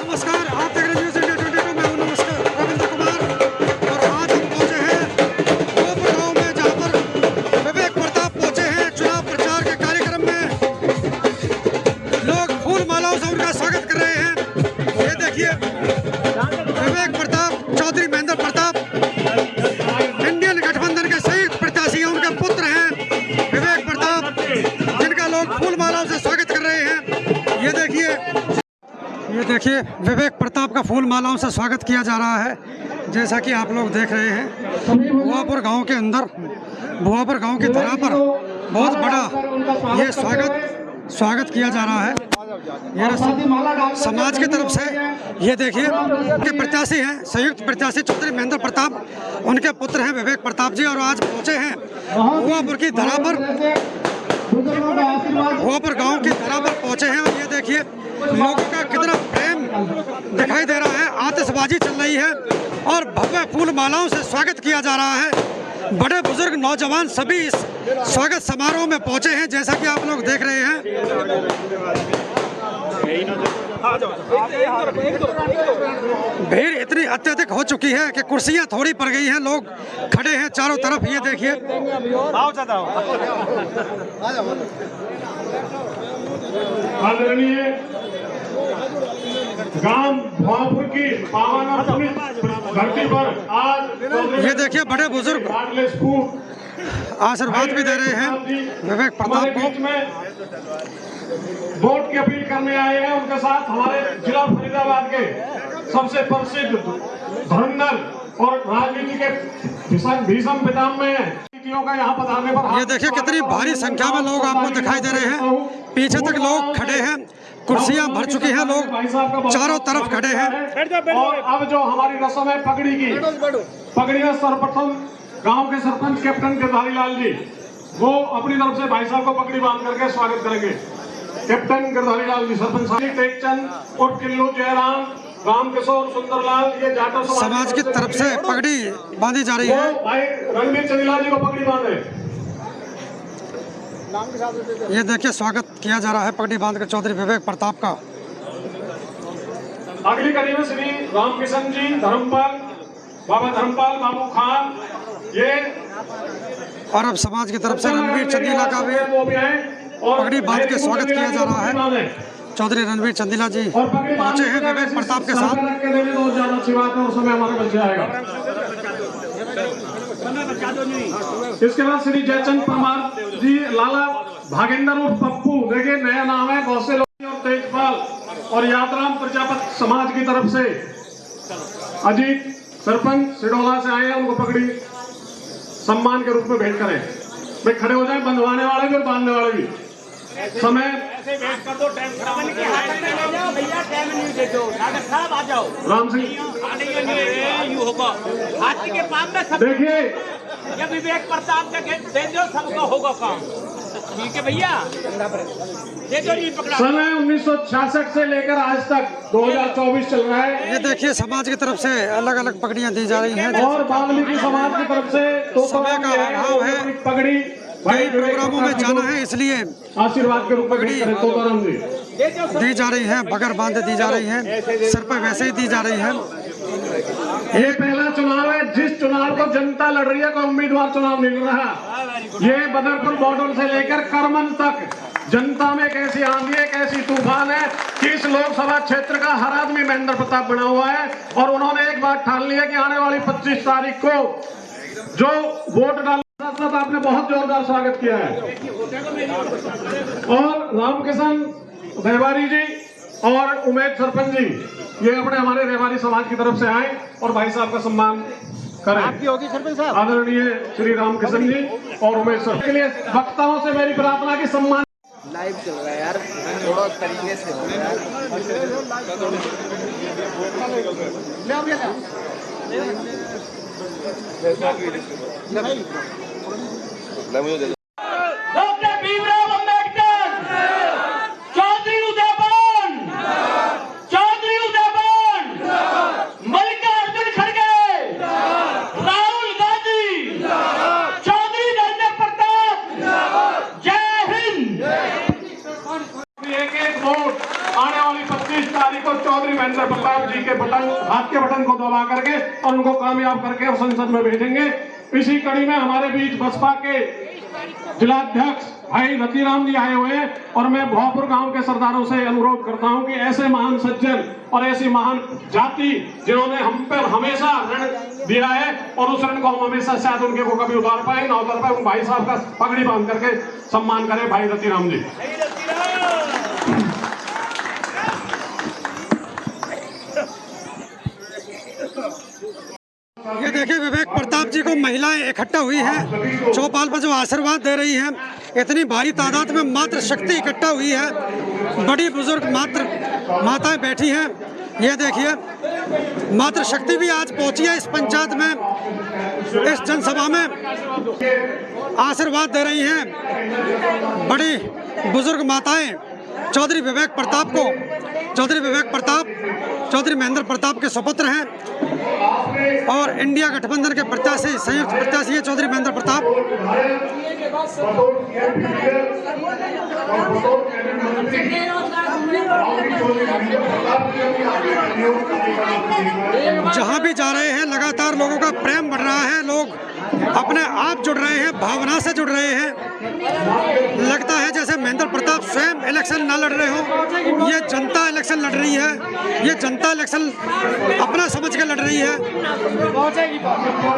नमस्कार, आप देख रहे हैं न्यूज़ इंडिया 22 में हूं। नमस्कार, रविंद्र कुमार। और आज हम पहुंचे हैं गोपुर गांव में, जहां पर विवेक प्रताप पहुंचे हैं चुनाव प्रचार के कार्यक्रम में। लोग फूल मालाओं से उनका स्वागत कर रहे हैं। ये देखिए, विवेक प्रताप, चौधरी महेंद्र प्रताप इंडियन गठबंधन के संयुक्त प्रत्याशी हैं, उनके पुत्र हैं विवेक प्रताप, जिनका लोग फूल मालाओं से स्वागत कर रहे हैं। ये देखिए विवेक प्रताप का फूल मालाओं से स्वागत किया जा रहा है, जैसा कि आप लोग देख रहे हैं। भुआपुर गांव के अंदर, भुआपुर गांव की धरा पर बहुत बड़ा ये स्वागत किया जा रहा है। ये समाज की तरफ से, ये देखिए, के प्रत्याशी हैं, संयुक्त प्रत्याशी चौधरी महेंद्र प्रताप, उनके पुत्र हैं विवेक प्रताप जी, और आज पहुंचे हैं भुआपुर की धरा पर, भुआपुर गांव की धरा पर पहुंचे हैं। और ये देखिए लोगों का कितना प्रेम दिखाई दे रहा है, आतिशबाजी चल रही है और भव्य फूल मालाओं से स्वागत किया जा रहा है। बड़े बुजुर्ग, नौजवान सभी इस स्वागत समारोह में पहुंचे हैं, जैसा कि आप लोग देख रहे हैं। भीड़ इतनी अत्यधिक हो चुकी है कि कुर्सियां थोड़ी पड़ गई हैं, लोग खड़े हैं चारों तरफ। ये देखिए, आदरणीय गांव भुआपुर की पावन और पुनीत धरती पर आज ये देखिए बड़े बुजुर्ग आशीर्वाद भी दे रहे हैं विवेक प्रताप को। वोट की अपील करने आए हैं। उनके साथ हमारे जिला फरीदाबाद के सबसे प्रसिद्ध धुरंधर और राजनीति के भीषम पितामह का यहाँ पधारने पर ये देखिए कितनी भारी संख्या में लोग आपको दिखाई दे रहे हैं। पीछे तक लोग खड़े हैं, कुर्सियां भर चुकी हैं, लोग चारों तरफ खड़े हैं। और अब जो हमारी रस्म है पगड़ी की, पगड़ी में सर्वप्रथम गांव के सरपंच कैप्टन गिरधारी लाल जी, वो अपनी तरफ से भाई साहब को पगड़ी बांध करके स्वागत करेंगे। कैप्टन गिरधारी लाल जी, सरपंच टेकचंद और किल्लू जयराम, राम किशोर, सुंदरलाल, ये जाटव समाज की तरफ से पगड़ी बांधी जा रही है। भाई रणवीर चंदीला जी को पगड़ी बांधे। ये देखिए स्वागत किया जा रहा है पगड़ी बांध कर चौधरी विवेक प्रताप का। अगली कड़ी में श्री रामकिशन जी, धर्मपाल, बाबा धर्मपाल, बाबू खान, ये और अब समाज की तरफ से रणवीर चंदीला का भी पगड़ी बांध के स्वागत किया जा रहा है। चौधरी रणवीर चंदीला जी पहुंचे हैं विवेक प्रताप के साथ। इसके बाद श्री जयचंद परमार जी, लाला भागेंद्र उर्फ पप्पू, देखिए नया नाम है, बहुत से लोग, और तेजपाल और यादराम प्रजापत समाज की तरफ से अजीत सरपंच सिडोला से आए हैं, उनको पगड़ी सम्मान के रूप में भेंट करें। भाई खड़े हो जाए, बंधवाने वाले भी और बांधने वाले भी। समय ऐसे वेट कर दो, टाइम खराब भैया, टाइम नहीं दे दो, नाटक खराब आ जाओ। राम सिंह यू होगा हाथी के पास में सब। देखिए ये विवेक प्रताप के दे दो, सबका होगा काम। ठीक है भैया, दे दो, नहीं पकड़ा। समय 1966 से लेकर आज तक 2024 चल रहा है। ये देखिए समाज की तरफ से अलग अलग पगड़ियां दी जा रही हैं, और बावली की समाज की तरफ से तो समय का अभाव है, पगड़ी कई प्रोग्रामों में जाना है, इसलिए आशीर्वाद के रूप में तोताराम जी दी जा रही है, बगैर बांधे दी जा रही है, सर पर वैसे ही दी जा रही है। ये पहला चुनाव है, जिस चुनाव को जनता लड़ रही है, कोई उम्मीदवार चुनाव नहीं लड़ रहा। ये बदरपुर बॉर्डर से लेकर करमन तक जनता में कैसी आंधी है, कैसी तूफान है कि इस लोकसभा क्षेत्र का हर आदमी महेंद्र प्रताप बना हुआ है। और उन्होंने एक बात ठान ली है कि आने वाली 25 तारीख को जो वोट डाल, आपने बहुत जोरदार स्वागत किया है। और रामकिशन रेवारी जी और उमेश सरपंच जी, ये अपने हमारे रेवारी समाज की तरफ से आए और भाई साहब का सम्मान करें। आपकी होगी सरपंच साहब। आदरणीय श्री रामकिशन जी और उमेश सर के लिए वक्ताओं से मेरी प्रार्थना की सम्मान। लाइव चल रहा है यार, थोड़ा तरीके से हो यार। डॉक्टर भीमराव अम्बेडकर, चौधरी उदयपान, चौधरी उदयपान, मल्लिकार्जुन खड़गे, राहुल गांधी, चौधरी नरेंद्र प्रताप, जय हिंद। एक एक वोट आने वाली 25 तारीख को चौधरी महेंद्र प्रताप जी के बटन, हाथ के बटन को दबा करके और उनको कामयाब करके और संसद में भेजेंगे। इसी कड़ी में हमारे बीच बसपा के जिलाध्यक्ष भाई रतिराम जी आए हुए हैं और मैं भौपुर गांव के सरदारों से अनुरोध करता हूं कि ऐसे महान सज्जन और ऐसी महान जाति जिन्होंने हम पर हमेशा ऋण दिया है और उस ऋण को हम हमेशा शायद उनके को कभी उतार पाए ना उतार पाए, उन भाई साहब का पगड़ी बांध करके सम्मान करें। भाई रतिराम जी। ये देखिए विवेक प्रताप जी को महिलाएं इकट्ठा हुई हैं, चौपाल पर जो आशीर्वाद दे रही हैं। इतनी भारी तादाद में मातृ शक्ति इकट्ठा हुई है, बड़ी बुजुर्ग माताएं बैठी हैं। ये देखिए मातृ शक्ति भी आज पहुंची है इस पंचायत में, इस जनसभा में आशीर्वाद दे रही हैं बड़ी बुजुर्ग माताएं चौधरी विवेक प्रताप को। चौधरी महेंद्र प्रताप के सुपुत्र हैं और इंडिया गठबंधन के प्रत्याशी, संयुक्त प्रत्याशी है चौधरी महेंद्र प्रताप। जहां भी जा रहे हैं लगातार लोगों का प्रेम बढ़ रहा है, लोग अपने आप जुड़ रहे हैं, भावना से जुड़ रहे हैं। लगता है जैसे महेंद्र प्रताप स्वयं इलेक्शन ना लड़ रहे हो, ये जनता इलेक्शन लड़ रही है। ये जनता इलेक्शन अपना समझ के लड़ रही है।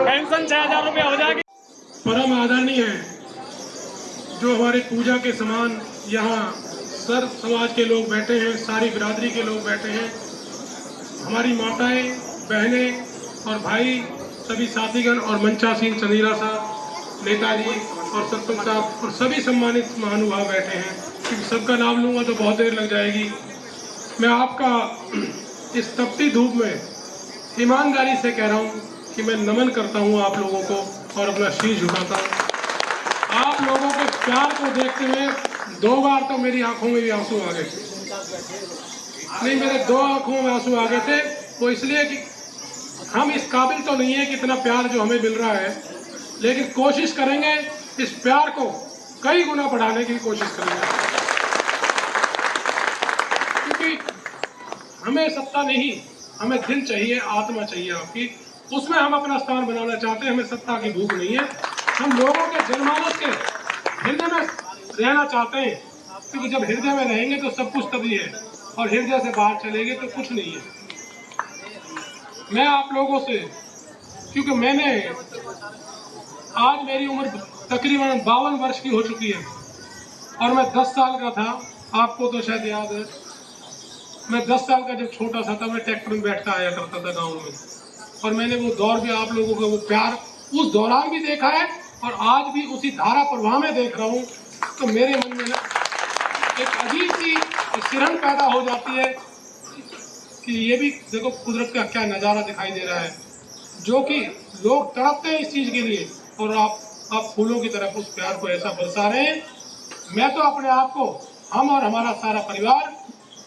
पेंशन 6000 रुपये हो जाएगी। परम आदरणीय है जो हमारे पूजा के समान यहाँ सर समाज के लोग बैठे हैं, सारी बिरादरी के लोग बैठे हैं, हमारी माताएं, बहनें और भाई, सभी साथीगण और मंचासीन चंदीरा साहब, नेताजी और सरपंच साहब और सभी सम्मानित महानुभाव बैठे हैं। क्योंकि सबका नाम लूँगा तो बहुत देर लग जाएगी। मैं आपका इस तपती धूप में ईमानदारी से कह रहा हूँ कि मैं नमन करता हूँ आप लोगों को और अपना शीश झुकाता हूँ। आप लोगों के प्यार को देखते हुए 2 बार तो मेरी आंखों में भी आंसू आ गए थे। नहीं, मेरे 2 आंखों में आंसू आ गए थे। वो इसलिए कि हम इस काबिल तो नहीं है कि इतना प्यार जो हमें मिल रहा है, लेकिन कोशिश करेंगे इस प्यार को कई गुना बढ़ाने की कोशिश करेंगे। क्योंकि हमें सत्ता नहीं, हमें दिल चाहिए, आत्मा चाहिए आपकी, उसमें हम अपना स्थान बनाना चाहते हैं। हमें सत्ता की भूख नहीं है, हम लोगों के जनमानस के हृदय में रहना चाहते हैं। क्योंकि जब हृदय में रहेंगे तो सब कुछ तभी है, और हृदय से बाहर चलेंगे तो कुछ नहीं है। मैं आप लोगों से, क्योंकि मैंने आज मेरी उम्र तकरीबन 52 वर्ष की हो चुकी है और मैं 10 साल का था, आपको तो शायद याद है, मैं 10 साल का जब छोटा सा था मैं ट्रैक्टर में बैठता आया करता था गाँव में, और मैंने वो दौर भी आप लोगों का वो प्यार उस दौरान भी देखा है और आज भी उसी धारा प्रवाह में देख रहा हूँ। तो मेरे मन में एक अजीब सी सिरहन पैदा हो जाती है कि ये भी देखो कुदरत का क्या नज़ारा दिखाई दे रहा है, जो कि लोग तड़पते हैं इस चीज़ के लिए और आप फूलों की तरफ उस प्यार को ऐसा बरसा रहे हैं। मैं तो अपने आप को, हम और हमारा सारा परिवार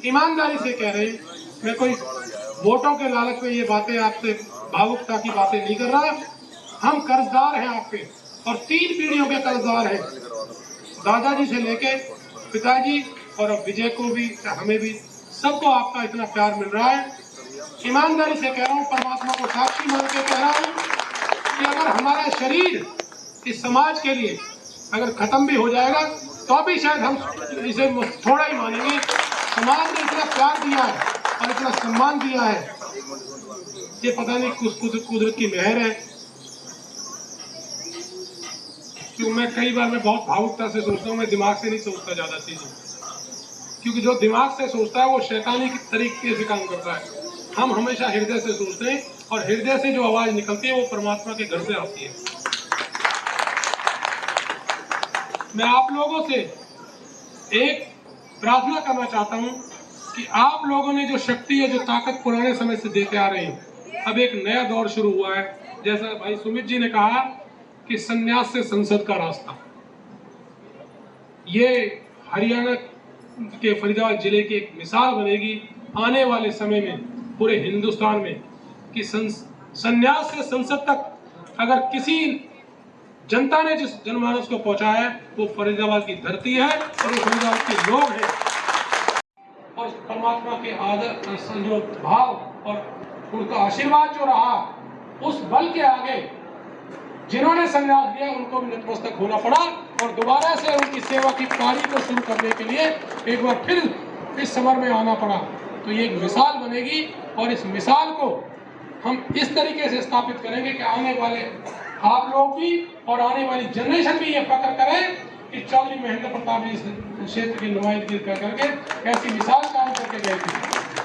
ईमानदारी से कह रहे हैं, मैं कोई वोटों के लालच में ये बातें आपसे भावुकता की बातें नहीं कर रहा। हम कर्जदार हैं आपके, और 3 पीढ़ियों के कर्जदार हैं, दादाजी से लेके पिताजी और अब विजय को भी, हमें भी, सबको आपका इतना प्यार मिल रहा है। ईमानदारी से कह रहा हूँ, परमात्मा को साक्षी मान के कह रहा हूँ कि अगर हमारा शरीर इस समाज के लिए अगर खत्म भी हो जाएगा तो भी शायद हम इसे थोड़ा ही मानेंगे। समाज ने इतना प्यार दिया है और इतना सम्मान दिया है, ये पता नहीं कुदरत की मेहर है। क्यों मैं कई बार मैं बहुत भावुकता से सोचता हूँ, मैं दिमाग से नहीं सोचता ज़्यादा चीज़ें, क्योंकि जो दिमाग से सोचता है वो शैतानी के तरीके से काम करता है। हम हमेशा हृदय से सोचते हैं और हृदय से जो आवाज़ निकलती है वो परमात्मा के घर से आती है। मैं आप लोगों से एक प्रार्थना करना चाहता हूँ कि आप लोगों ने जो शक्ति है, जो ताकत पुराने समय से देते आ रहे हैं, अब एक नया दौर शुरू हुआ है। जैसा भाई सुमित जी ने कहा कि संन्यास से संसद का रास्ता, ये हरियाणा के फरीदाबाद जिले की एक मिसाल बनेगी आने वाले समय में पूरे हिंदुस्तान में कि संन्यास से संसद तक अगर किसी जनता ने जिस जनमानस को पहुंचाया है वो फरीदाबाद की धरती है और वो फरीदाबाद के लोग हैं। और परमात्मा के आदर जो भाव और उनका आशीर्वाद जो रहा, उस बल के आगे जिन्होंने संन्यास लिया उनको भी नतमस्तक होना पड़ा और दोबारा से उनकी सेवा की पारी को शुरू करने के लिए एक बार फिर इस समर में आना पड़ा। तो ये एक मिसाल बनेगी और इस मिसाल को हम इस तरीके से स्थापित करेंगे कि आने वाले आप लोग भी और आने वाली जनरेशन भी ये फक्र करें कि चौधरी महेंद्र प्रताप जी इस क्षेत्र की नुमाइंदगी करके ऐसी मिसाल कायम करके गए थे।